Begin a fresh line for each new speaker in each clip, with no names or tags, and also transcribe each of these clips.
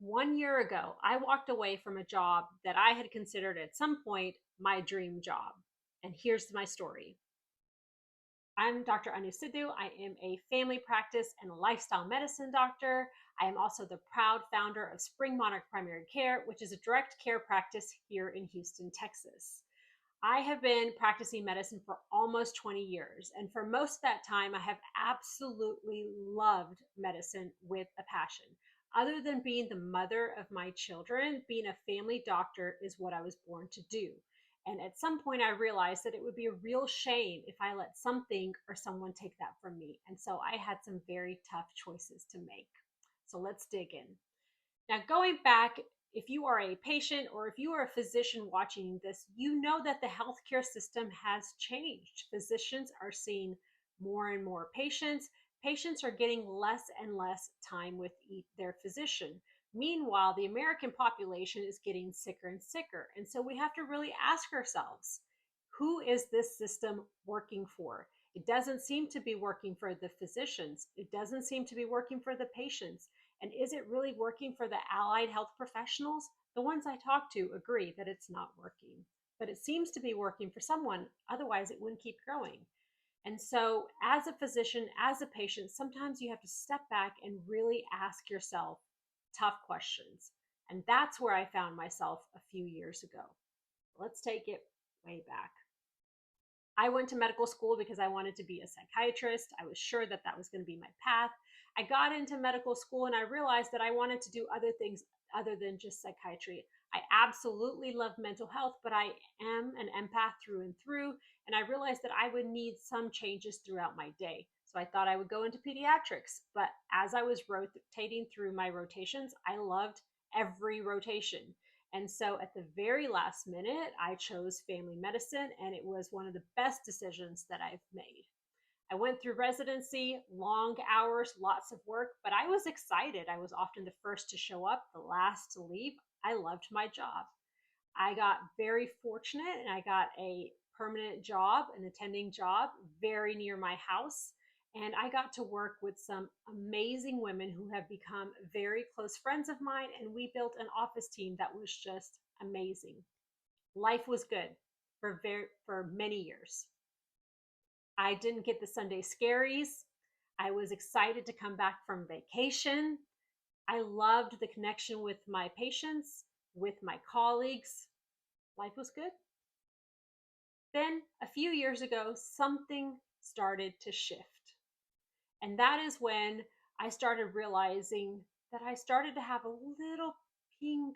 1 year ago, I walked away from a job that I had considered at some point my dream job. And here's my story. I'm Dr. Sidhu. I am a family practice and lifestyle medicine doctor. I am also the proud founder of Spring Monarch Primary Care, which is a direct care practice here in Houston, Texas. I have been practicing medicine for almost 20 years. And for most of that time, I have absolutely loved medicine with a passion. Other than being the mother of my children, being a family doctor is what I was born to do. And at some point, I realized that it would be a real shame if I let something or someone take that from me. And so I had some very tough choices to make. So let's dig in. Now, going back, if you are a patient or if you are a physician watching this, you know that the healthcare system has changed. Physicians are seeing more and more patients. Patients are getting less and less time with their physician. Meanwhile, the American population is getting sicker and sicker. And so we have to really ask ourselves, who is this system working for? It doesn't seem to be working for the physicians. It doesn't seem to be working for the patients. And is it really working for the allied health professionals? The ones I talk to agree that it's not working, but it seems to be working for someone. Otherwise, it wouldn't keep growing. And so, as a physician, as a patient, sometimes you have to step back and really ask yourself tough questions. And that's where I found myself a few years ago. Let's take it way back. I went to medical school because I wanted to be a psychiatrist. I was sure that that was going to be my path. I got into medical school and I realized that I wanted to do other things other than just psychiatry. I absolutely love mental health, but I am an empath through and through. And I realized that I would need some changes throughout my day. So I thought I would go into pediatrics. But as I was rotating through my rotations, I loved every rotation. And so at the very last minute, I chose family medicine, and it was one of the best decisions that I've made. I went through residency, long hours, lots of work, but I was excited. I was often the first to show up, the last to leave. I loved my job. I got very fortunate and I got a permanent job, an attending job very near my house. And I got to work with some amazing women who have become very close friends of mine. And we built an office team that was just amazing. Life was good for many years. I didn't get the Sunday scaries. I was excited to come back from vacation. I loved the connection with my patients, with my colleagues. Life was good. Then, a few years ago, something started to shift. And that is when I started realizing that I started to have a little ping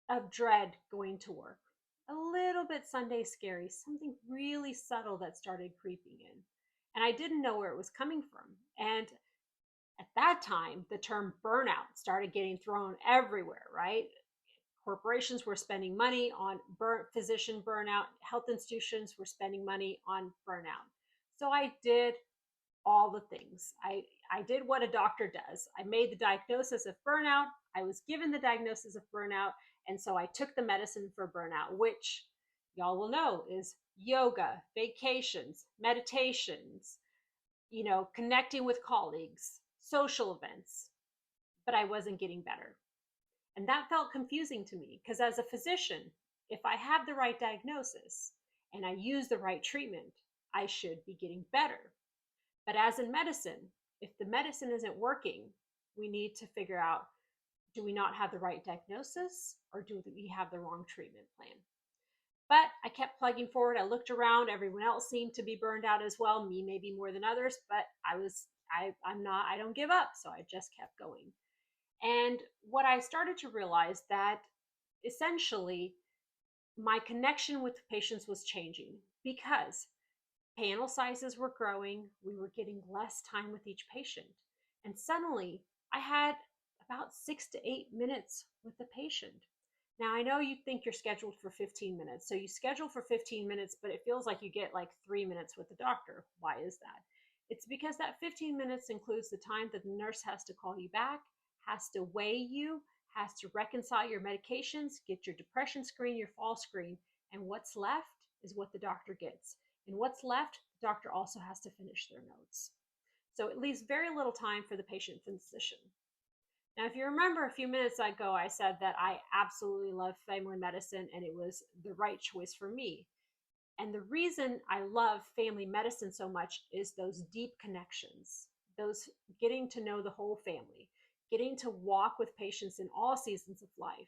of dread going to work. A little bit Sunday scary, something really subtle that started creeping in. And I didn't know where it was coming from. And at that time, the term burnout started getting thrown everywhere, right? Corporations were spending money on physician burnout. Health institutions were spending money on burnout. So I did all the things. I did what a doctor does. I made the diagnosis of burnout. I was given the diagnosis of burnout. And so I took the medicine for burnout, which y'all will know is yoga, vacations, meditations, connecting with colleagues, social events. But I wasn't getting better. And that felt confusing to me because as a physician, if I have the right diagnosis and I use the right treatment, I should be getting better. But as in medicine, if the medicine isn't working, we need to figure out, do we not have the right diagnosis or do we have the wrong treatment plan? But I kept plugging forward. I looked around. Everyone else seemed to be burned out as well. Me maybe more than others, but I don't give up. So I just kept going. And what I started to realize that essentially my connection with patients was changing because panel sizes were growing. We were getting less time with each patient. And suddenly I had about 6 to 8 minutes with the patient. Now, I know you think you're scheduled for 15 minutes. So you schedule for 15 minutes, but it feels like you get like 3 minutes with the doctor. Why is that? It's because that 15 minutes includes the time that the nurse has to call you back, has to weigh you, has to reconcile your medications, get your depression screen, your fall screen. And what's left is what the doctor gets. And what's left, the doctor also has to finish their notes. So it leaves very little time for the patient physician. Now, if you remember a few minutes ago, I said that I absolutely love family medicine and it was the right choice for me. And the reason I love family medicine so much is those deep connections, those getting to know the whole family, getting to walk with patients in all seasons of life.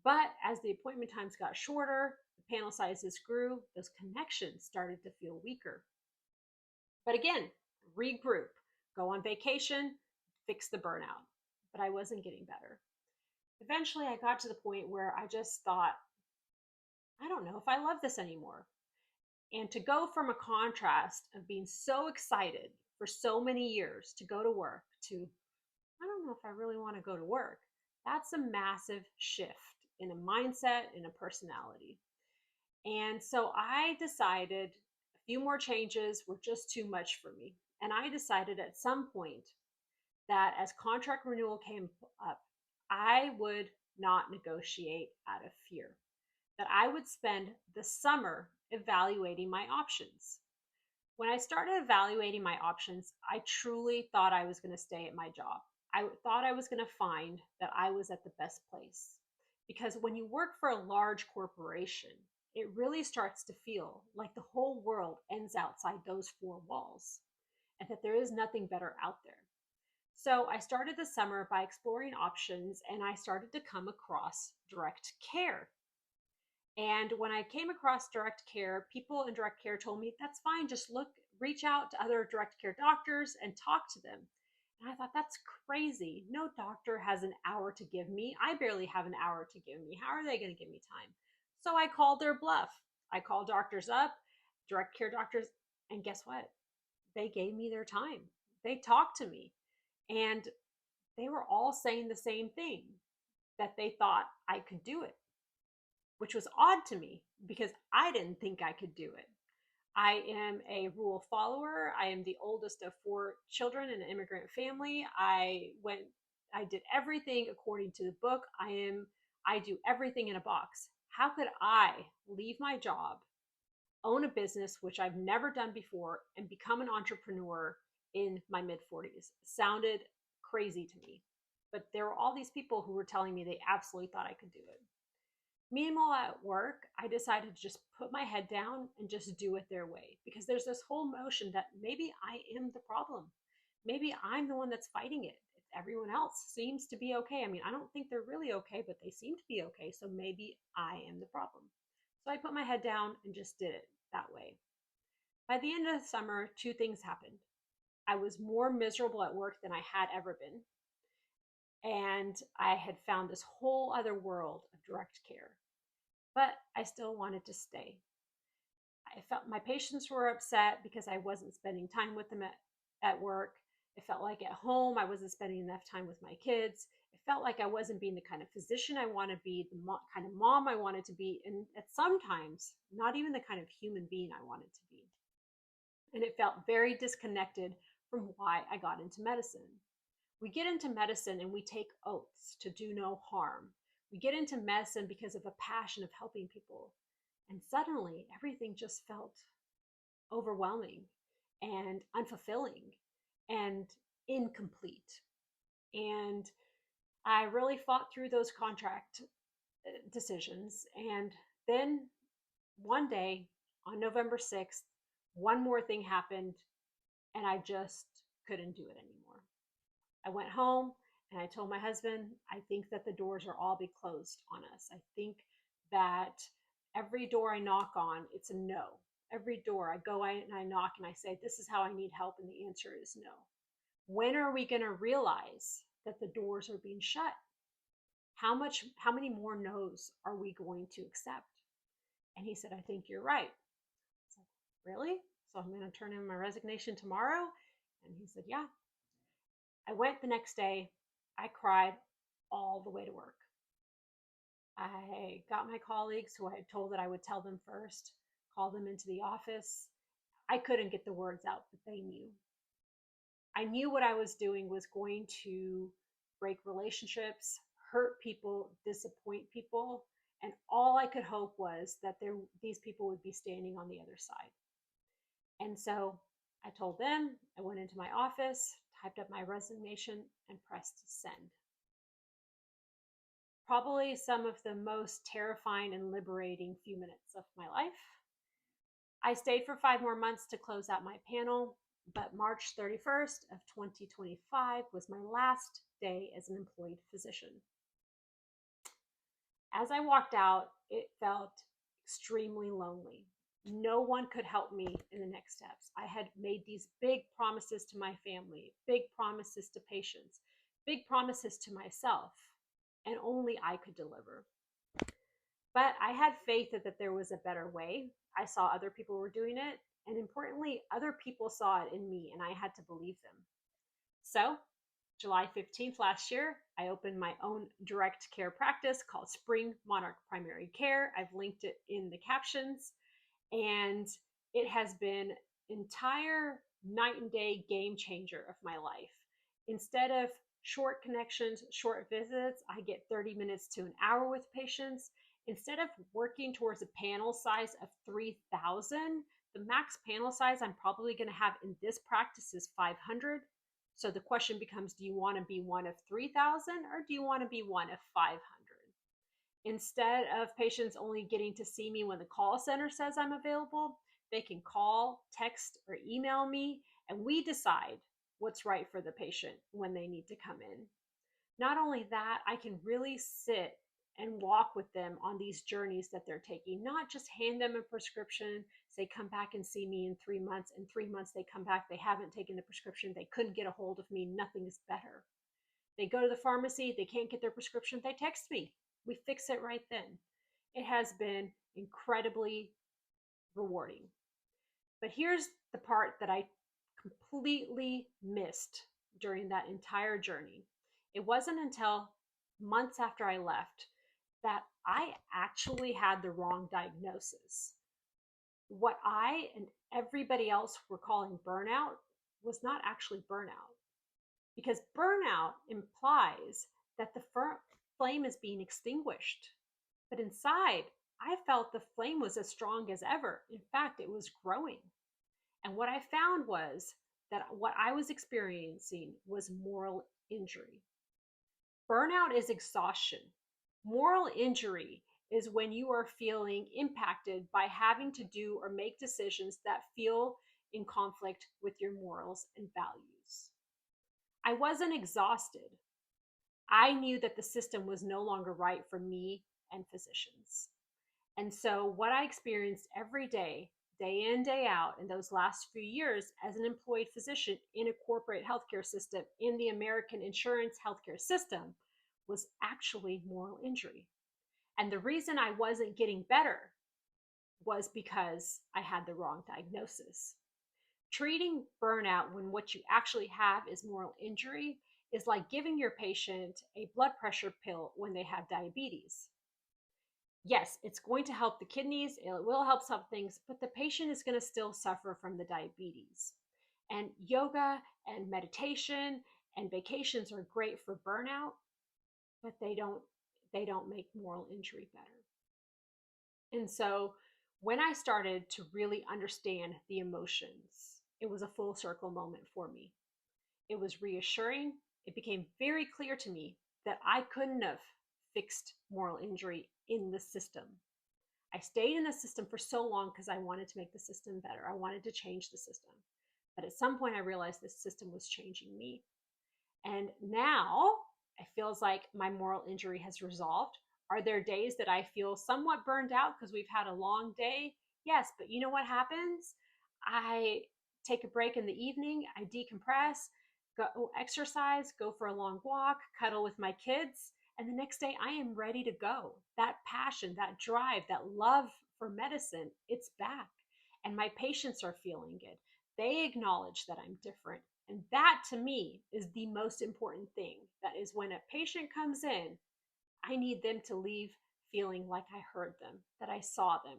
But as the appointment times got shorter, the panel sizes grew, those connections started to feel weaker. But again, regroup, go on vacation, fix the burnout. But I wasn't getting better. Eventually, I got to the point where I just thought, I don't know if I love this anymore. And to go from a contrast of being so excited for so many years to go to work to, I don't know if I really want to go to work, that's a massive shift in a mindset, in a personality. And so I decided a few more changes were just too much for me. And I decided at some point that as contract renewal came up, I would not negotiate out of fear, that I would spend the summer evaluating my options. When I started evaluating my options, I truly thought I was going to stay at my job. I thought I was going to find that I was at the best place. Because when you work for a large corporation, it really starts to feel like the whole world ends outside those four walls and that there is nothing better out there. So I started the summer by exploring options and I started to come across direct care. And when I came across direct care, people in direct care told me, that's fine, just reach out to other direct care doctors and talk to them. And I thought, that's crazy. No doctor has an hour to give me. I barely have an hour to give me. How are they going to give me time? So I called their bluff. I called doctors up, direct care doctors, and guess what? They gave me their time. They talked to me, and they were all saying the same thing, that they thought I could do it, which was odd to me because I didn't think I could do it. I am a rule follower. I am the oldest of four children in an immigrant family. I did everything according to the book. I do everything in a box. How could I leave my job, own a business, which I've never done before, and become an entrepreneur in my mid 40s? Sounded crazy to me. But there were all these people who were telling me they absolutely thought I could do it. Meanwhile, at work, I decided to just put my head down and just do it their way because there's this whole notion that maybe I am the problem. Maybe I'm the one that's fighting it. Everyone else seems to be okay. I mean, I don't think they're really okay, but they seem to be okay. So maybe I am the problem. So I put my head down and just did it that way. By the end of the summer, two things happened. I was more miserable at work than I had ever been. And I had found this whole other world of direct care, but I still wanted to stay. I felt my patients were upset because I wasn't spending time with them at work. It felt like at home I wasn't spending enough time with my kids. It felt like I wasn't being the kind of physician I want to be, the kind of mom I wanted to be, and at sometimes not even the kind of human being I wanted to be. And it felt very disconnected from why I got into medicine. We get into medicine and we take oaths to do no harm. We get into medicine because of a passion of helping people. And suddenly everything just felt overwhelming and unfulfilling and incomplete. And I really fought through those contract decisions. And then one day on November 6th, one more thing happened and I just couldn't do it anymore. I went home and I told my husband, I think that the doors are all be closed on us. I think that every door I knock on, it's a no. Every door I go in and I knock and I say, this is how I need help. And the answer is no. When are we going to realize that the doors are being shut? How many more no's are we going to accept? And he said, I think you're right. I said, really? So I'm going to turn in my resignation tomorrow? And he said, yeah. I went the next day. I cried all the way to work. I got my colleagues who I had told that I would tell them first, called them into the office. I couldn't get the words out, but they knew. I knew what I was doing was going to break relationships, hurt people, disappoint people, and all I could hope was that these people would be standing on the other side. And so I told them, I went into my office, typed up my resignation, and pressed send. Probably some of the most terrifying and liberating few minutes of my life. I stayed for 5 more months to close out my panel, but March 31st of 2025 was my last day as an employed physician. As I walked out, it felt extremely lonely. No one could help me in the next steps. I had made these big promises to my family, big promises to patients, big promises to myself, and only I could deliver. But I had faith that there was a better way. I saw other people were doing it, and importantly, other people saw it in me, and I had to believe them. So, July 15th last year, I opened my own direct care practice called Spring Monarch Primary Care. I've linked it in the captions, and it has been entire night and day game changer of my life. Instead of short connections, short visits, I get 30 minutes to an hour with patients. Instead of working towards a panel size of 3,000, the max panel size I'm probably going to have in this practice is 500. So the question becomes, do you want to be one of 3,000 or do you want to be one of 500? Instead of patients only getting to see me when the call center says I'm available, they can call, text, or email me, and we decide what's right for the patient when they need to come in. Not only that, I can really sit and walk with them on these journeys that they're taking, not just hand them a prescription, say, come back and see me in 3 months. In 3 months, they come back, they haven't taken the prescription, they couldn't get a hold of me, nothing is better. They go to the pharmacy, they can't get their prescription, they text me. We fix it right then. It has been incredibly rewarding. But here's the part that I completely missed during that entire journey. It wasn't until months after I left that I actually had the wrong diagnosis. What I and everybody else were calling burnout was not actually burnout, because burnout implies that the flame is being extinguished. But inside, I felt the flame was as strong as ever. In fact, it was growing. And what I found was that what I was experiencing was moral injury. Burnout is exhaustion. Moral injury is when you are feeling impacted by having to do or make decisions that feel in conflict with your morals and values. I wasn't exhausted. I knew that the system was no longer right for me and physicians. And so what I experienced every day, day in, day out, in those last few years as an employed physician in a corporate healthcare system, in the American insurance healthcare system, was actually moral injury. And the reason I wasn't getting better was because I had the wrong diagnosis. Treating burnout when what you actually have is moral injury is like giving your patient a blood pressure pill when they have diabetes. Yes, it's going to help the kidneys, it will help some things, but the patient is going to still suffer from the diabetes. And yoga and meditation and vacations are great for burnout, but they don't make moral injury better. And so when I started to really understand the emotions, it was a full circle moment for me. It was reassuring. It became very clear to me that I couldn't have fixed moral injury in the system. I stayed in the system for so long because I wanted to make the system better. I wanted to change the system. But at some point I realized this system was changing me. And now it feels like my moral injury has resolved. Are there days that I feel somewhat burned out because we've had a long day? Yes, but you know what happens? I take a break in the evening, I decompress, go exercise, go for a long walk, cuddle with my kids, and the next day I am ready to go. That passion, that drive, that love for medicine, it's back. And my patients are feeling it. They acknowledge that I'm different. And that to me is the most important thing. That is, when a patient comes in, I need them to leave feeling like I heard them, that I saw them.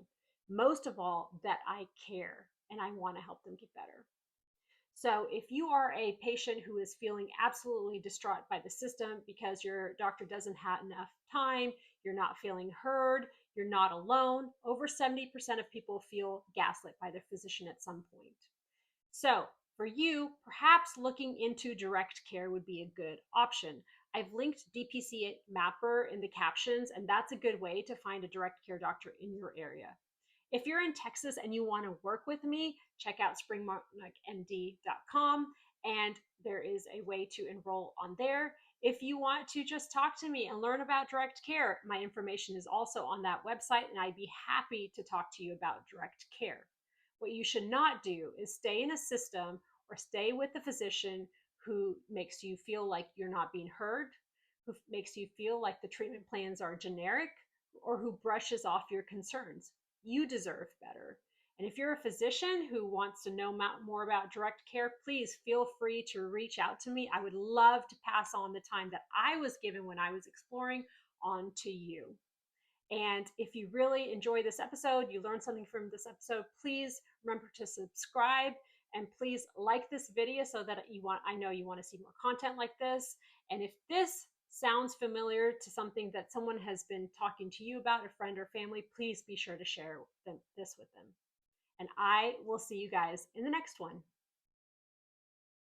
Most of all, that I care and I want to help them get better. So if you are a patient who is feeling absolutely distraught by the system because your doctor doesn't have enough time, you're not feeling heard, you're not alone, over 70% of people feel gaslit by their physician at some point. So For you, perhaps looking into direct care would be a good option. I've linked DPC Mapper in the captions, and that's a good way to find a direct care doctor in your area. If you're in Texas and you want to work with me, check out springmarkmd.com, and there is a way to enroll on there. If you want to just talk to me and learn about direct care, my information is also on that website, and I'd be happy to talk to you about direct care. What you should not do is stay in a system or stay with a physician who makes you feel like you're not being heard, who makes you feel like the treatment plans are generic, or who brushes off your concerns. You deserve better. And if you're a physician who wants to know more about direct care, please feel free to reach out to me. I would love to pass on the time that I was given when I was exploring on to you. And if you really enjoy this episode, you learned something from this episode, please remember to subscribe and please like this video so that I know you want to see more content like this. And if this sounds familiar to something that someone has been talking to you about, a friend or family, please be sure to share this with them. And I will see you guys in the next one.